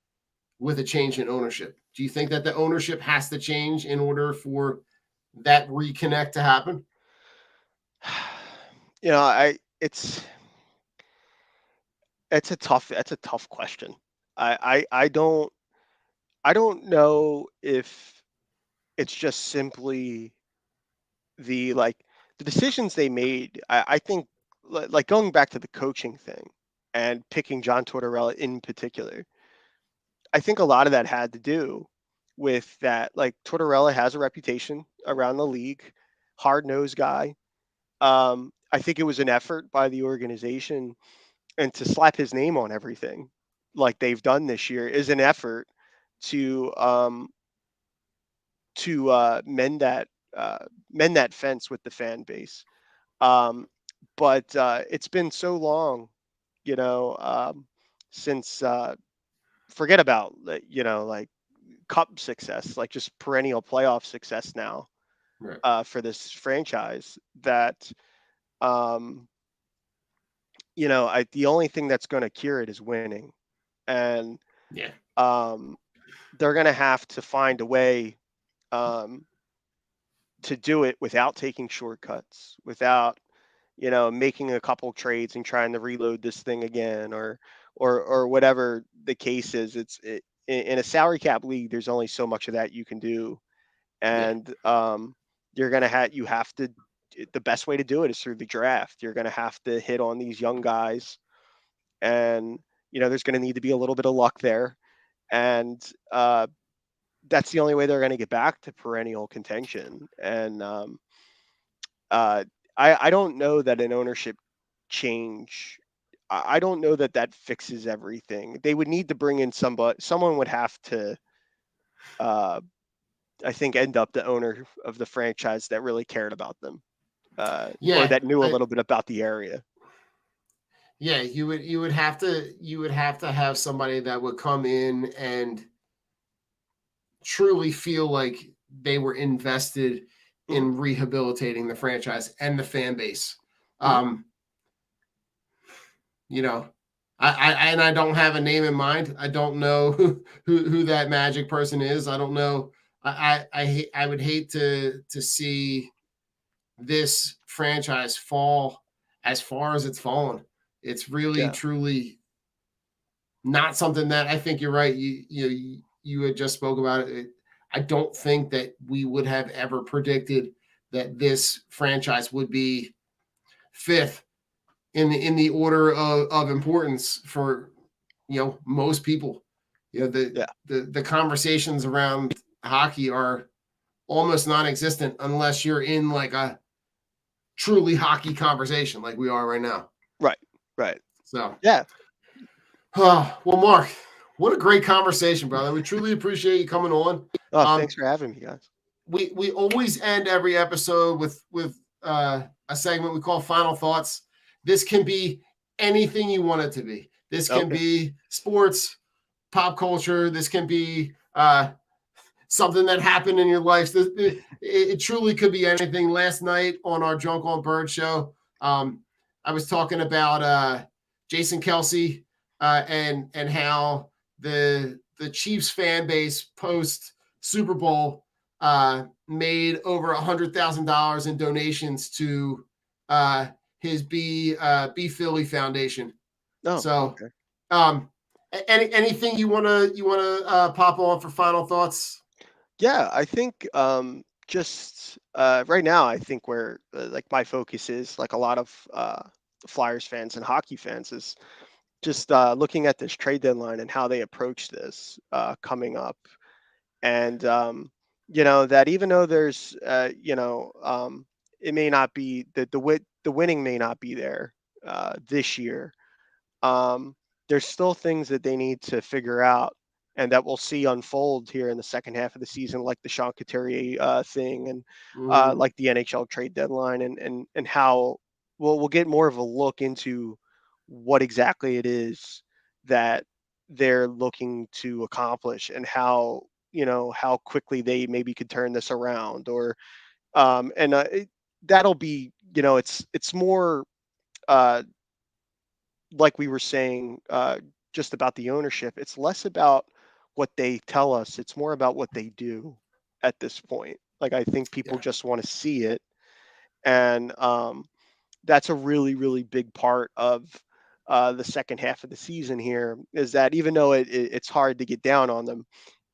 with a change in ownership? Do you think that the ownership has to change in order for that reconnect to happen? It's a tough question. I don't know if it's just simply the decisions they made. I think, like going back to the coaching thing and picking John Tortorella in particular, I think a lot of that had to do with that. Like Tortorella has a reputation around the league, hard-nosed guy. I think it was an effort by the organization, and to slap his name on everything like they've done this year is an effort to mend that fence with the fan base. But it's been so long, you know, since forget about like cup success, like just perennial playoff success now Right. for this franchise that the only thing that's going to cure it is winning, and Yeah. they're going to have to find a way to do it without taking shortcuts, without making a couple trades and trying to reload this thing again, or whatever the case is. In a salary cap league, there's only so much of that you can do, and you have to. The best way to do it is through the draft. You're going to have to hit on these young guys, and there's going to need to be a little bit of luck there, and that's the only way they're going to get back to perennial contention. And I don't know that an ownership change. I don't know that fixes everything. They would need to bring in somebody. Someone would have to, I think, end up the owner of the franchise that really cared about them, or that knew a little bit about the area. Yeah, you would have to have somebody that would come in and truly feel like they were invested in rehabilitating the franchise and the fan base. I don't have a name in mind. I don't know who that magic person is. I don't know. I would hate to see this franchise fall as far as it's fallen. It's really truly not something that I think you're right. You had just spoke about it. I don't think that we would have ever predicted that this franchise would be fifth in the order of importance for most people. The conversations around hockey are almost non-existent unless you're in like a truly hockey conversation like we are right now. Right. So yeah. Well, Mark, what a great conversation, brother. We truly appreciate you coming on. Thanks for having me, guys. We always end every episode with a segment we call Final Thoughts. This can be anything you want it to be. This can be sports, pop culture. This can be something that happened in your life. It truly could be anything. Last night on our Drunk on Bird show, I was talking about Jason Kelce and how the Chiefs fan base post Super Bowl made over $100,000 in donations to his Be Philly Foundation. Anything you wanna pop on for final thoughts? Yeah, I think just right now, I think where like my focus is, like a lot of Flyers fans and hockey fans, is just looking at this trade deadline and how they approach this coming up, and that even though there's it may not be the winning may not be there this year. There's still things that they need to figure out, and that we'll see unfold here in the second half of the season, like the Sean Couturier thing, and like the NHL trade deadline, and how we'll get more of a look into what exactly it is that they're looking to accomplish, and how quickly they maybe could turn this around, or that'll be it's more like we were saying just about the ownership. It's less about what they tell us, it's more about what they do at this point. Like, I think people just want to see it, and that's a really, really big part of the second half of the season here, is that even though it's hard to get down on them,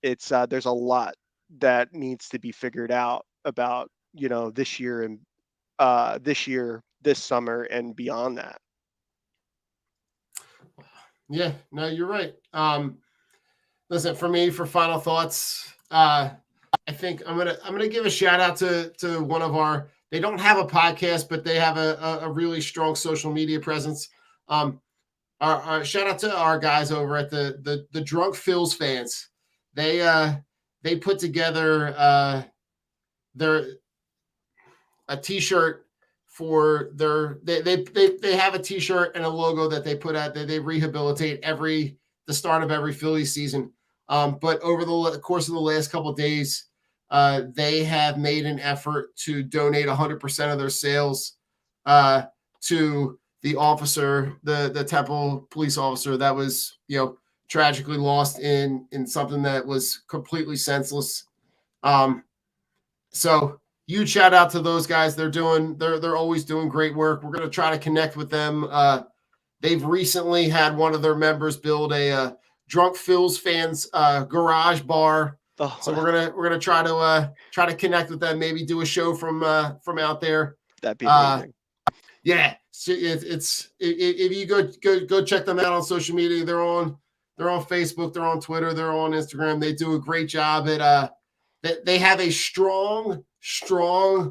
it's there's a lot that needs to be figured out about this year this year, this summer, and beyond that. Yeah, no, you're right. Listen, for me, for final thoughts, I think I'm gonna give a shout out to one of our. They don't have a podcast, but they have a really strong social media presence. Our shout out to our guys over at the Drunk Phils Fans. They put together a t-shirt for they have a t-shirt and a logo that they put out that they rehabilitate the start of every Phillies season. But over the course of the last couple of days, they have made an effort to donate 100% of their sales to the officer, the Temple police officer that was, tragically lost in something that was completely senseless. So huge shout out to those guys. They're always doing great work. We're going to try to connect with them. They've recently had one of their members build a Drunk Phils Fans garage bar. Oh, so we're gonna try to connect with them. Maybe do a show from out there. that'd be amazing. Yeah, it's if you go check them out on social media. They're on Facebook, they're on Twitter, they're on Instagram. They do a great job at they have a strong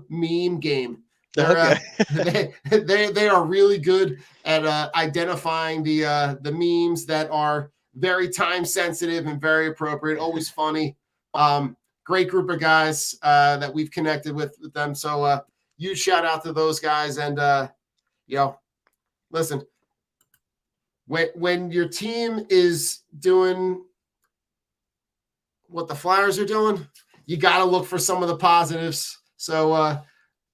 meme game. Okay. They are really good at identifying the memes that are very time sensitive and very appropriate, always funny. Great group of guys that we've connected with them. So huge shout out to those guys. And listen, when your team is doing what the Flyers are doing, you got to look for some of the positives. So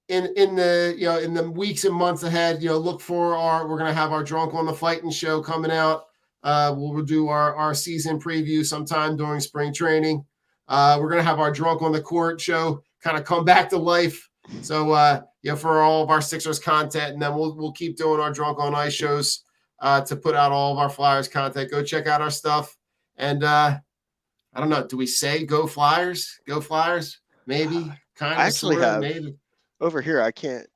in the weeks and months ahead, look for we're going to have our Drunk on the Fighting show coming out. We'll do our season preview sometime during spring training. We're going to have our Drunk on the Court show kind of come back to life. So, for all of our Sixers content, and then we'll keep doing our Drunk on Ice shows to put out all of our Flyers content. Go check out our stuff. And I don't know, do we say go Flyers? Go Flyers? Maybe. Kind of. I actually sort of, have maybe. over here. I can't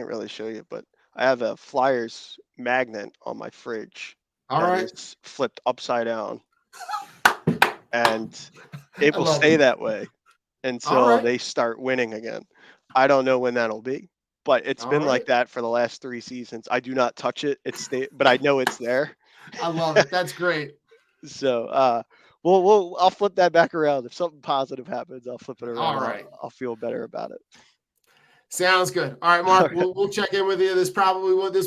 really show you, but I have a Flyers magnet on my fridge. All that right. is flipped upside down, and it will love stay it. that way until All right. they start winning again. I don't know when that'll be, but it's All been like right. that for the last 3 seasons. I do not touch it. But I know it's there. I love it. That's great. So, I'll flip that back around. If something positive happens, I'll flip it around. All right. I'll feel better about it. Sounds good. All right, Mark, All right. we'll check in with you. This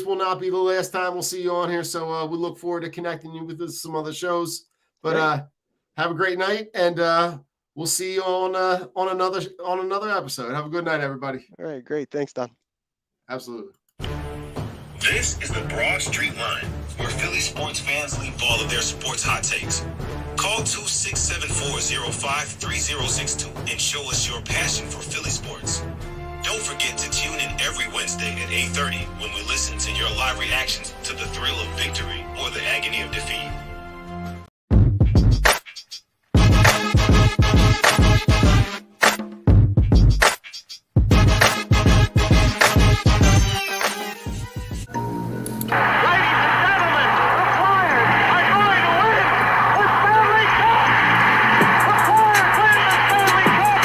will not be the last time we'll see you on here. So we look forward to connecting you with some other shows. But Great. have a great night, and we'll see you on another episode. Have a good night, everybody. All right, great. Thanks, Don. Absolutely. This is the Broad Street Line, where Philly sports fans leave all of their sports hot takes. Call 267-405-3062 and show us your passion for Philly sports. Don't forget to tune in every Wednesday at 8:30 when we listen to your live reactions to the thrill of victory or the agony of defeat.